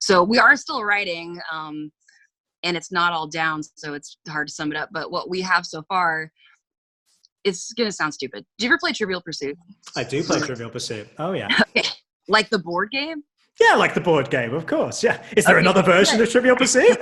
So we are still writing, and it's not all down, so it's hard to sum it up. But what we have so far, it's going to sound stupid. Do you ever play Trivial Pursuit? I do play Trivial Pursuit. Oh, yeah. Okay. Like the board game? Yeah, like the board game, of course. Yeah. Is there another version of Trivial Pursuit?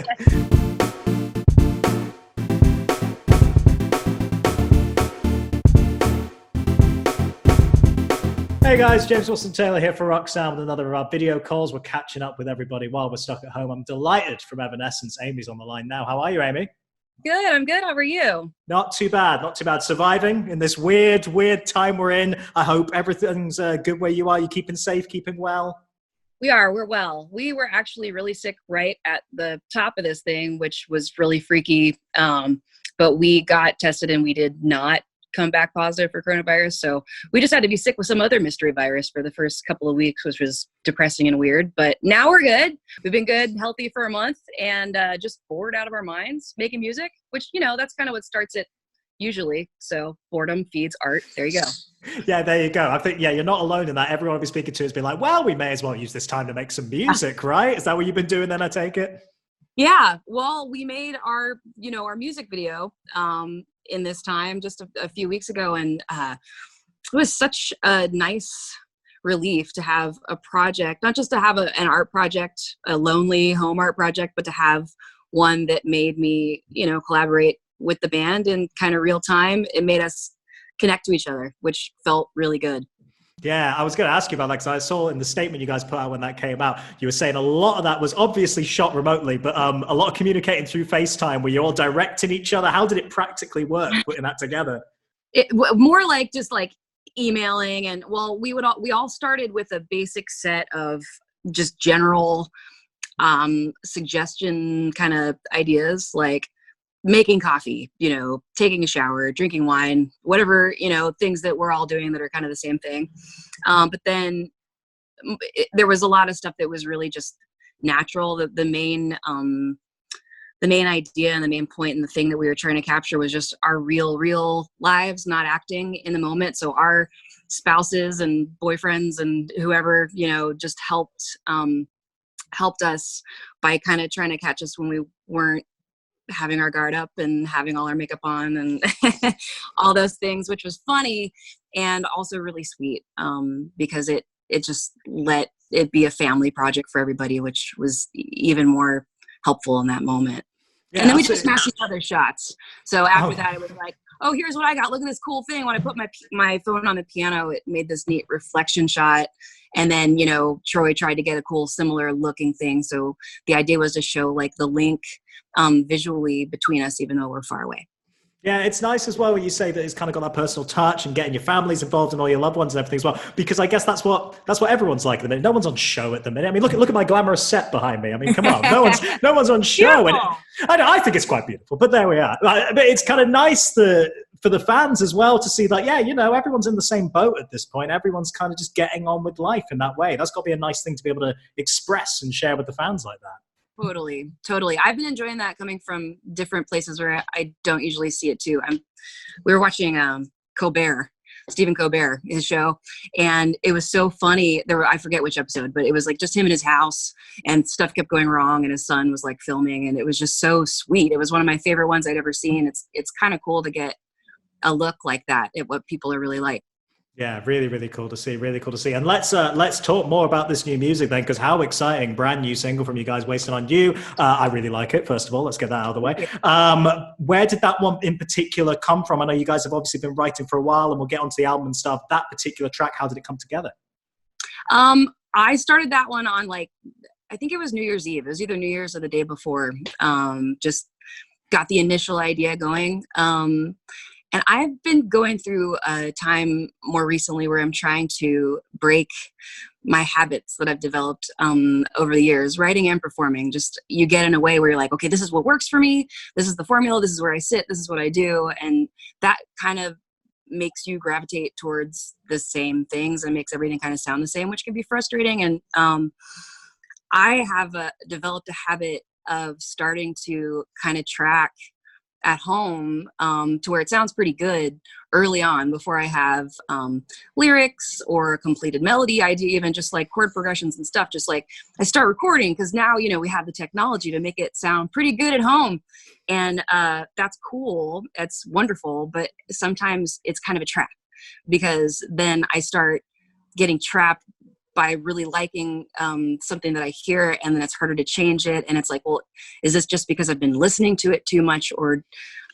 Hey guys, James Wilson-Taylor here for Roxanne with another of our video calls. We're catching up with everybody while we're stuck at home. I'm delighted from Evanescence. Amy's on the line now. How are you, Amy? Good, I'm good. How are you? Not too bad, not too bad. Surviving in this weird time we're in. I hope everything's good where you are. You keeping safe, keeping well? We're well. We were actually really sick right at the top of this thing, which was really freaky. But we got tested and we did not come back positive for coronavirus. So we just had to be sick with some other mystery virus for the first couple of weeks, which was depressing and weird. But now we're good. We've been good, healthy for a month, and just bored out of our minds making music, which, you know, that's kind of what starts it usually. So boredom feeds art. There you go. Yeah, there you go. I think, you're not alone in that. Everyone I've been speaking to has been like, well, we may as well use this time to make some music, right? Is that what you've been doing then, I take it? Yeah. Well, we made our music video in this time just a few weeks ago. And it was such a nice relief to have a project, not just to have an art project, a lonely home art project, but to have one that made me, collaborate with the band in kind of real time. It made us connect to each other, which felt really good. Yeah, I was going to ask you about that because I saw in the statement you guys put out when that came out, you were saying a lot of that was obviously shot remotely, but a lot of communicating through FaceTime. Were you all directing each other? How did it practically work putting that together? More like just like emailing, and well, we all started with a basic set of just general suggestion kind of ideas, like making coffee, taking a shower, drinking wine, whatever, things that we're all doing that are kind of the same thing. But then there was a lot of stuff that was really just natural. The main idea and the main point and the thing that we were trying to capture was just our real lives, not acting in the moment. So our spouses and boyfriends and whoever, just helped us by kind of trying to catch us when we weren't having our guard up and having all our makeup on and all those things, which was funny and also really sweet, because it just let it be a family project for everybody, which was even more helpful in that moment. Yeah, and then we just smashed each other's shots. So after that, it was like, oh, here's what I got. Look at this cool thing. When I put my phone on the piano, it made this neat reflection shot. And then, Troy tried to get a cool, similar looking thing. So the idea was to show like the link visually between us, even though we're far away. Yeah, it's nice as well when you say that it's kind of got that personal touch and getting your families involved and all your loved ones and everything as well, because I guess that's what everyone's like at the minute. No one's on show at the minute. I mean, look at my glamorous set behind me. I mean, come on, no one's on show. And I think it's quite beautiful, but there we are. But it's kind of nice for the fans as well to see that, everyone's in the same boat at this point. Everyone's kind of just getting on with life in that way. That's got to be a nice thing to be able to express and share with the fans like that. Totally. I've been enjoying that coming from different places where I don't usually see it too. We were watching Stephen Colbert, his show, and it was so funny. I forget which episode, but it was like just him in his house and stuff kept going wrong and his son was like filming, and it was just so sweet. It was one of my favorite ones I'd ever seen. It's kind of cool to get a look like that at what people are really like. Yeah, really, really cool to see. Really cool to see. And let's talk more about this new music then, because how exciting! Brand new single from you guys, "Wasting on You." I really like it. First of all, let's get that out of the way. Where did that one in particular come from? I know you guys have obviously been writing for a while, and we'll get onto the album and stuff. That particular track, how did it come together? I started that one on I think it was New Year's Eve. It was either New Year's or the day before. Just got the initial idea going. And I've been going through a time more recently where I'm trying to break my habits that I've developed over the years, writing and performing. Just you get in a way where you're like, okay, this is what works for me. This is the formula. This is where I sit. This is what I do. And that kind of makes you gravitate towards the same things and makes everything kind of sound the same, which can be frustrating. And I have developed a habit of starting to kind of track at home to where it sounds pretty good early on before I have lyrics or a completed melody idea, even just like chord progressions and stuff. Just like I start recording because now, you know, we have the technology to make it sound pretty good at home. And that's cool. It's wonderful. But sometimes it's kind of a trap because then I start getting trapped by really liking something that I hear, and then it's harder to change it. And it's like, well, is this just because I've been listening to it too much? Or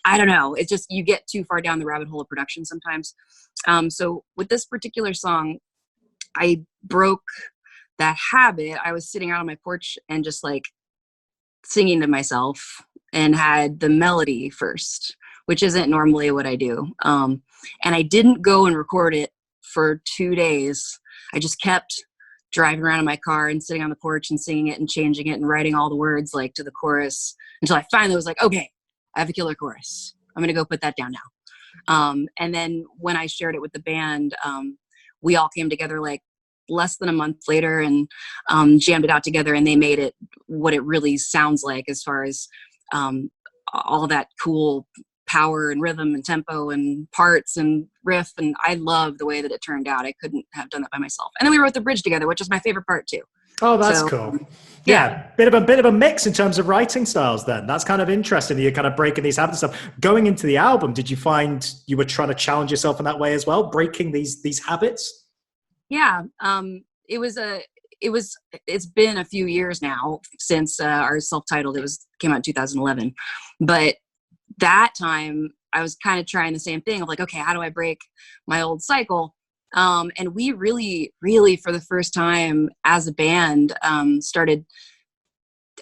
I don't know. It's just, you get too far down the rabbit hole of production sometimes. So with this particular song, I broke that habit. I was sitting out on my porch and just like singing to myself and had the melody first, which isn't normally what I do. And I didn't go and record it for 2 days. I just kept driving around in my car and sitting on the porch and singing it and changing it and writing all the words like to the chorus until I finally was like, okay, I have a killer chorus. I'm going to go put that down now. And then when I shared it with the band, we all came together like less than a month later and jammed it out together, and they made it what it really sounds like as far as all that cool power and rhythm and tempo and parts and riff. And I love the way that it turned out. I couldn't have done that by myself. And then we wrote the bridge together, which is my favorite part too. Oh, that's cool. Yeah. Bit of a mix in terms of writing styles then. That's kind of interesting. You're kind of breaking these habits and stuff. Going into the album, did you find you were trying to challenge yourself in that way as well? Breaking these habits? Yeah. It's been a few years now since our self-titled, came out in 2011. But that time I was kind of trying the same thing of like, okay, how do I break my old cycle? And we really, really, for the first time as a band, started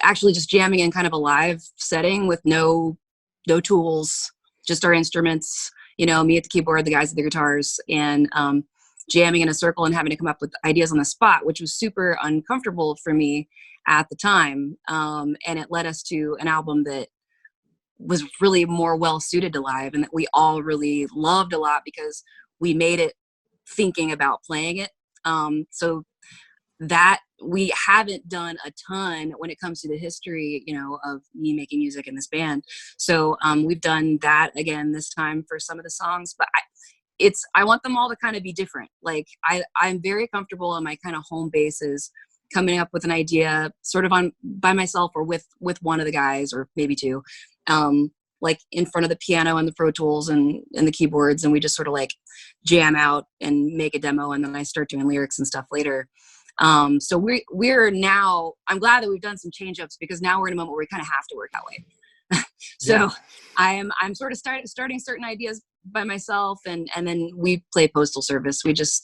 actually just jamming in kind of a live setting with no tools, just our instruments, you know, me at the keyboard, the guys at the guitars, and jamming in a circle and having to come up with ideas on the spot, which was super uncomfortable for me at the time. And it led us to an album that was really more well suited to live and that we all really loved a lot because we made it thinking about playing it. So that we haven't done a ton when it comes to the history, you know, of me making music in this band. So we've done that again this time for some of the songs, but I want them all to kind of be different. Like I'm very comfortable in my kind of home bases, coming up with an idea sort of by myself or with one of the guys or maybe two, like in front of the piano and the Pro Tools and the keyboards. And we just sort of like jam out and make a demo. And then I start doing lyrics and stuff later. So we're now, I'm glad that we've done some change ups because now we're in a moment where we kind of have to work that way. So yeah. I'm sort of starting certain ideas by myself, and then we play postal service. We just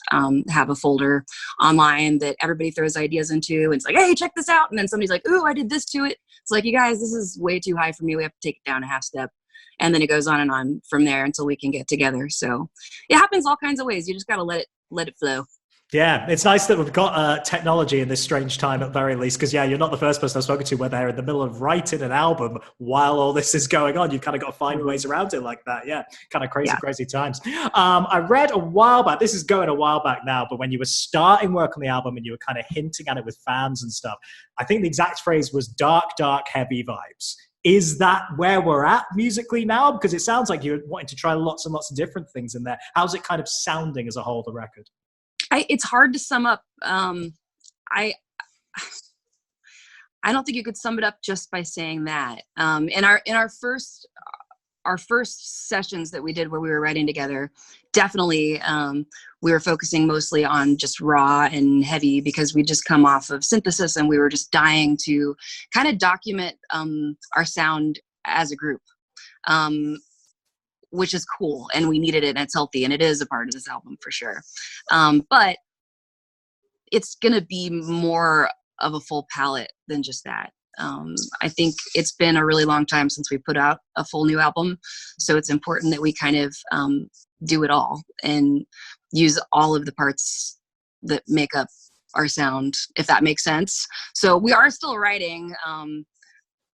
have a folder online that everybody throws ideas into, and it's like, hey, check this out. And then somebody's like, ooh, I did this to it. It's like, you guys, this is way too high for me. We have to take it down a half step. And then it goes on and on from there until we can get together. So it happens all kinds of ways. You just got to let it flow. Yeah, it's nice that we've got technology in this strange time at very least, because you're not the first person I've spoken to where they're in the middle of writing an album while all this is going on. You've kind of got to find ways around it like that. Yeah, kind of crazy times. I read a while back, this is going a while back now, but when you were starting work on the album and you were kind of hinting at it with fans and stuff, I think the exact phrase was dark, heavy vibes. Is that where we're at musically now? Because it sounds like you're wanting to try lots and lots of different things in there. How's it kind of sounding as a whole, the record? It's hard to sum up. I don't think you could sum it up just by saying that. In our first sessions that we did where we were writing together, definitely we were focusing mostly on just raw and heavy because we just come off of synthesis and we were just dying to kind of document our sound as a group. Which is cool, and we needed it, and it's healthy, and it is a part of this album for sure. But it's going to be more of a full palette than just that. I think it's been a really long time since we put out a full new album, so it's important that we kind of do it all and use all of the parts that make up our sound, if that makes sense. So we are still writing, and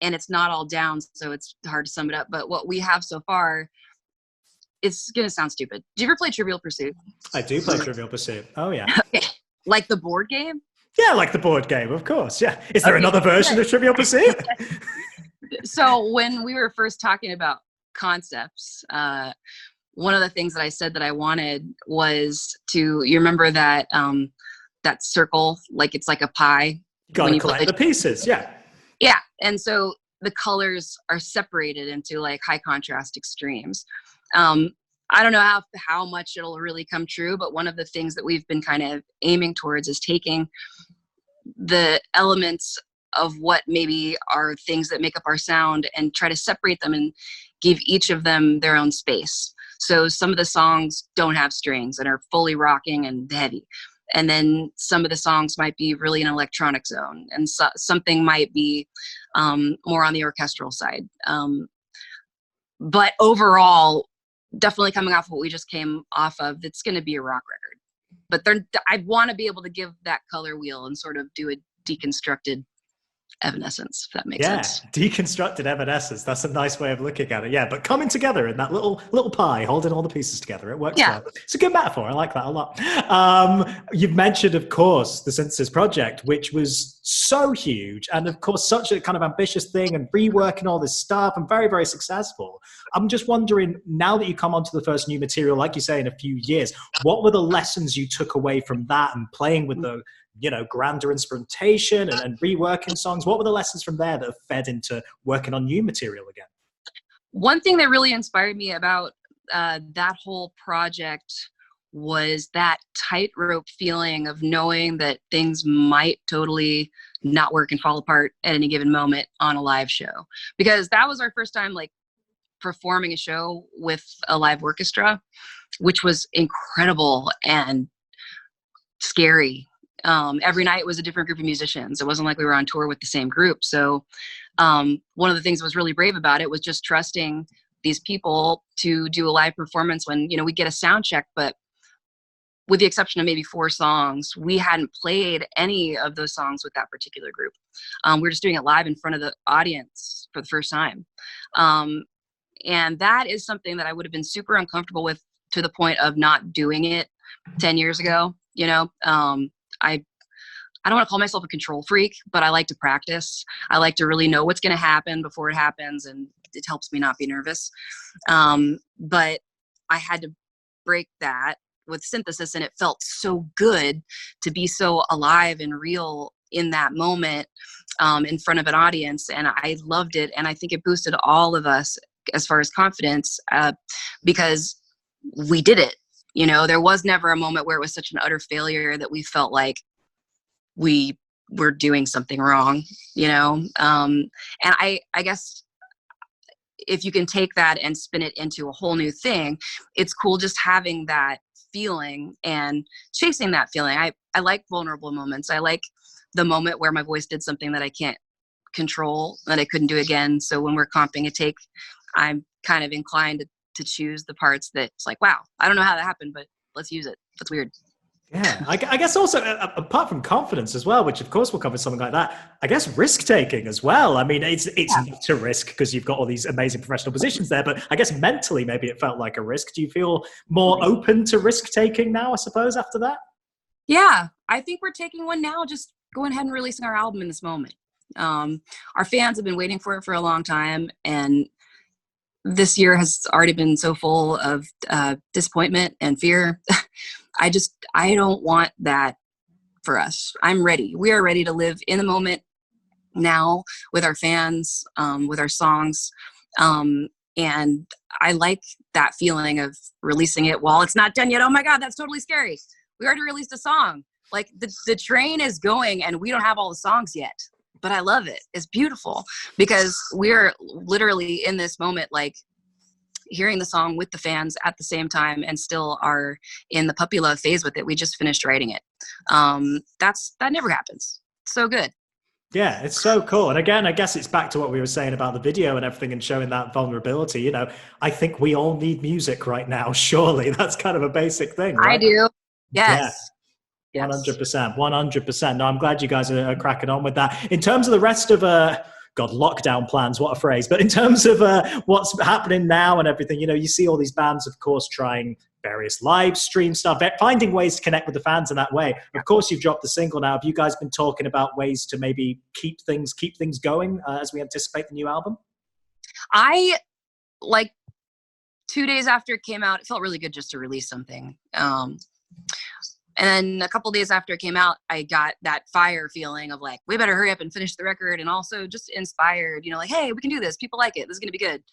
it's not all down, so it's hard to sum it up. But what we have so far, it's going to sound stupid. Do you ever play Trivial Pursuit? I do play Trivial Pursuit. Oh, yeah. Okay. Like the board game? Yeah, like the board game, of course. Yeah. Is there another version of Trivial Pursuit? So when we were first talking about concepts. One of the things that I said that I wanted was you remember that, that circle, like it's like a pie. You got to collect the pieces. Yeah. Yeah. And so the colors are separated into like high contrast extremes. I don't know how much it'll really come true, but one of the things that we've been kind of aiming towards is taking the elements of what maybe are things that make up our sound and try to separate them and give each of them their own space. So some of the songs don't have strings and are fully rocking and heavy. And then some of the songs might be really an electronic zone, and something might be more on the orchestral side. But overall, definitely coming off what we just came off of, it's going to be a rock record. But I want to be able to give that color wheel and sort of do a deconstructed Evanescence, if that makes sense. Yeah, deconstructed Evanescence. That's a nice way of looking at it. Yeah, but coming together in that little pie, holding all the pieces together, it works well. It's a good metaphor. I like that a lot. You've mentioned, of course, the Synthesis Project, which was so huge, and of course, such a kind of ambitious thing, and reworking all this stuff, and very, very successful. I'm just wondering, now that you come onto the first new material, like you say, in a few years, what were the lessons you took away from that and playing with the grander instrumentation and reworking songs? What were the lessons from there that have fed into working on new material again? One thing that really inspired me about that whole project was that tightrope feeling of knowing that things might totally not work and fall apart at any given moment on a live show. Because that was our first time like performing a show with a live orchestra, which was incredible and scary. Every night was a different group of musicians. It wasn't like we were on tour with the same group. So one of the things that was really brave about it was just trusting these people to do a live performance when, we get a sound check, but with the exception of maybe 4 songs, we hadn't played any of those songs with that particular group. We were just doing it live in front of the audience for the first time. And that is something that I would have been super uncomfortable with, to the point of not doing it 10 years ago. I don't want to call myself a control freak, but I like to practice. I like to really know what's going to happen before it happens, and it helps me not be nervous. But I had to break that with Synthesis, and it felt so good to be so alive and real in that moment, in front of an audience. And I loved it. And I think it boosted all of us as far as confidence, because we did it. There was never a moment where it was such an utter failure that we felt like we were doing something wrong, and I guess if you can take that and spin it into a whole new thing, it's cool just having that feeling and chasing that feeling. I like vulnerable moments. I like the moment where my voice did something that I can't control, that I couldn't do again. So when we're comping a take, I'm kind of inclined to choose the parts that's like, wow, I don't know how that happened, but let's use it. That's weird. Yeah, I guess also, apart from confidence as well, which of course will cover something like that, I guess risk-taking as well. I mean, it's not a risk because you've got all these amazing professional positions there, but I guess mentally maybe it felt like a risk. Do you feel more open to risk-taking now, I suppose, after that? Yeah, I think we're taking one now, just going ahead and releasing our album in this moment. Our fans have been waiting for it for a long time, and this year has already been so full of disappointment and fear. I don't want that for us. I'm ready. We are ready to live in the moment now with our fans, with our songs. And I like that feeling of releasing it while it's not done yet. Oh my God, that's totally scary. We already released a song. Like the train is going and we don't have all the songs yet, but I love it. It's beautiful because we're literally in this moment, like hearing the song with the fans at the same time and still are in the puppy love phase with it. We just finished writing it. That never happens. So good. Yeah, it's so cool. And again, I guess it's back to what we were saying about the video and everything and showing that vulnerability. I think we all need music right now. Surely that's kind of a basic thing, right? I do. Yes. Yeah. 100%. No, I'm glad you guys are cracking on with that. In terms of the rest of lockdown plans, what a phrase. But in terms of what's happening now and everything, you see all these bands, of course, trying various live stream stuff, finding ways to connect with the fans in that way. Of course, you've dropped the single now. Have you guys been talking about ways to maybe keep things going as we anticipate the new album? I like 2 days after it came out, it felt really good just to release something. And then a couple days after it came out, I got that fire feeling of like, we better hurry up and finish the record. And also just inspired, you know, like, hey, we can do this. People like it. This is going to be good.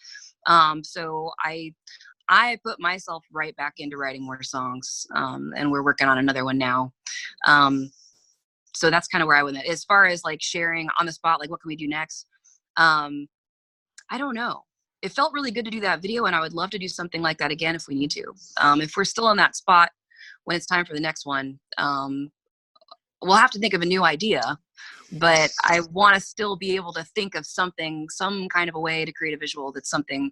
So I put myself right back into writing more songs. And we're working on another one now. So that's kind of where I went. As far as like sharing on the spot, like what can we do next? I don't know. It felt really good to do that video, and I would love to do something like that again if we need to. If we're still in that spot when it's time for the next one, we'll have to think of a new idea, but I want to still be able to think of something, some kind of a way to create a visual that's something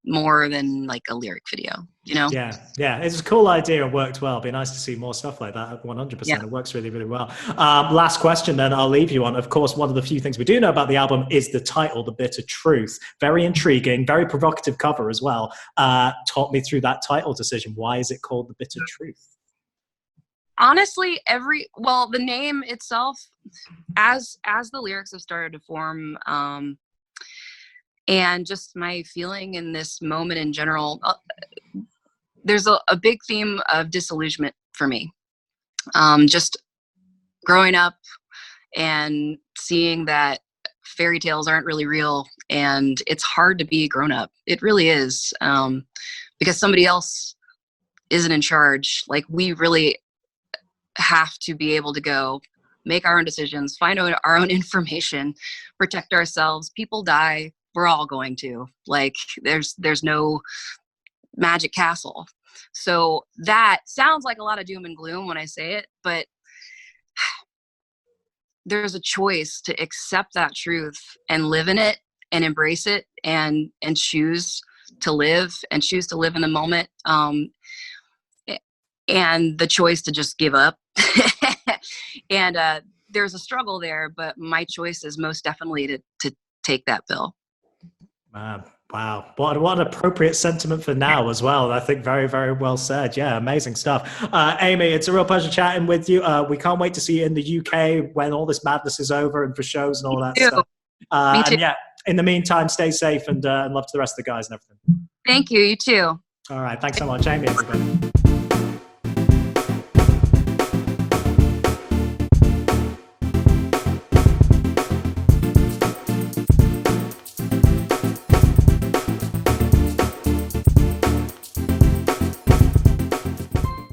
more than like a lyric video, you know? Yeah, it's a cool idea and worked well. It'd be nice to see more stuff like that. 100%. Yeah. It works really, really well. Last question then I'll leave you on. Of course, one of the few things we do know about the album is the title, The Bitter Truth. Very intriguing, very provocative cover as well. Talk me through that title decision. Why is it called The Bitter Truth? Honestly, the name itself, as the lyrics have started to form, and just my feeling in this moment in general, there's a big theme of disillusionment for me. Just growing up and seeing that fairy tales aren't really real, and it's hard to be grown up. It really is, because somebody else isn't in charge. Like, we really have to be able to go make our own decisions, find out our own information, protect ourselves. People die. We're all going to. Like, there's no magic castle. So that sounds like a lot of doom and gloom when I say it, but there's a choice to accept that truth and live in it and embrace it and choose to live in the moment. And the choice to just give up. And there's a struggle there, but my choice is most definitely to take that pill. Wow. What an appropriate sentiment for now as well. I think very, very well said. Yeah, amazing stuff. Amy, it's a real pleasure chatting with you. We can't wait to see you in the UK when all this madness is over and for shows and all that stuff. Me too. And yeah, in the meantime, stay safe and love to the rest of the guys and everything. Thank you. You too. All right. Thanks so much, Amy, everybody.